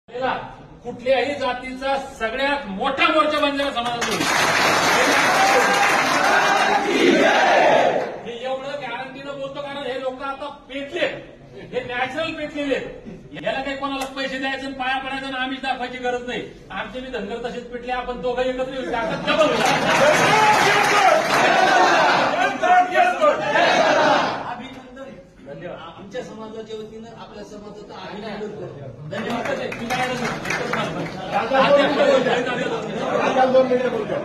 कुठल्याही जातीचा सगळ्यात मोठा मोर्चा बंजारा समाजाचा हे एवढं गॅरंटीनं बोलतो, कारण हे लोक आता पेटले, हे नॅचरल पेटलेले. याला काही कोणाला पैसे द्यायचे पाया पडायचं आणि आम्हीच दाखवायची गरज नाही. आमचे मी धनगर तसेच पेटले, आपण दोघं एकत्र येऊ टाकत आमच्या समाजाच्या वतीनं आपल्या समाजाचं अभिनंदन करतो.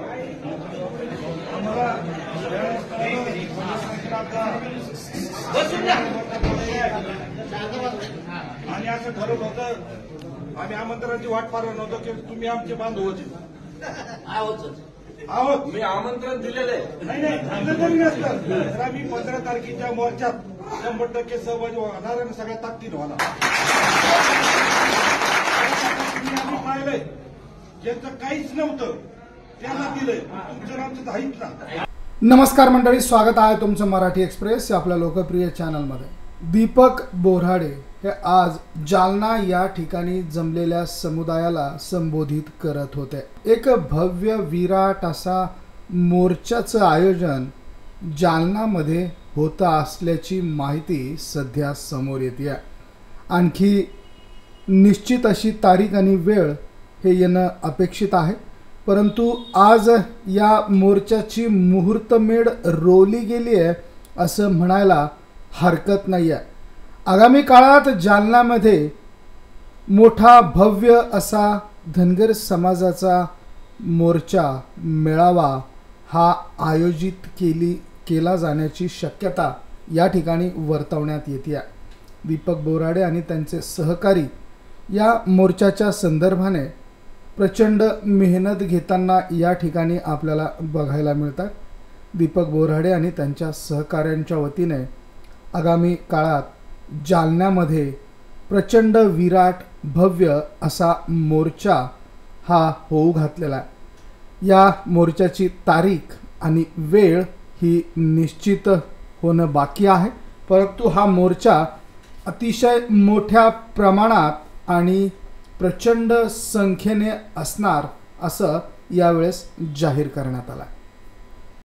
आणि असं ठरवलं होतं, आम्ही आमंत्रणाची वाट पाहत नव्हतो की तुम्ही आमचे बांधव होते. आहोत मी आमंत्रण दिलेलं आहे. नाही झालं तरी नसतं तर आम्ही 15 तारखेच्या मोर्चात 100% सहभागी होणार आणि सगळ्या ताकदीनं होणार. आम्ही पाहिलंय ज्यांचं काहीच नव्हतं त्यांना दिलंय, तुमचं आमचं धाईत ना. नमस्कार मंडळी, स्वागत आहे तुमचं मराठी एक्सप्रेस या आपल्या लोकप्रिय चॅनलमध्ये. दीपक बोऱ्हाडे हे आज जालना या ठिकाणी जमलेल्या समुदायाला संबोधित करत होते. एक भव्य विराट असा मोर्चाचं आयोजन जालनामध्ये होत असल्याची माहिती सध्या समोर येते. आणखी निश्चित अशी तारीख आणि वेळ हे येणं अपेक्षित आहे, परंतु आज या मोर्चाची मुहूर्तमेढ रोवली गेली आहे असं म्हणायला हरकत नाही आहे. आगामी काळात जालन्यामध्ये मोठा भव्य असा धनगर समाजाचा मोर्चा मेळावा हा आयोजित केला जाण्याची शक्यता या ठिकाणी वर्तवण्यात येते. दीपक बोऱ्हाडे आणि त्यांचे सहकारी या मोर्चाच्या संदर्भाने प्रचंड मेहनत घेताना या ठिकाणी आपल्याला बघायला मिळतात. दीपक बोऱ्हाडे आणि त्यांच्या सहकाऱ्यांच्या वतीने आगामी काळात जालन्यामध्ये प्रचंड विराट भव्य असा मोर्चा हा होऊ घातलेला आहे. या मोर्चाची तारीख आणि वेळ ही निश्चित होणं बाकी आहे, परंतु हा मोर्चा अतिशय मोठ्या प्रमाणात आणि प्रचंड संख्येने असणार असं यावेळेस जाहीर करण्यात आलं.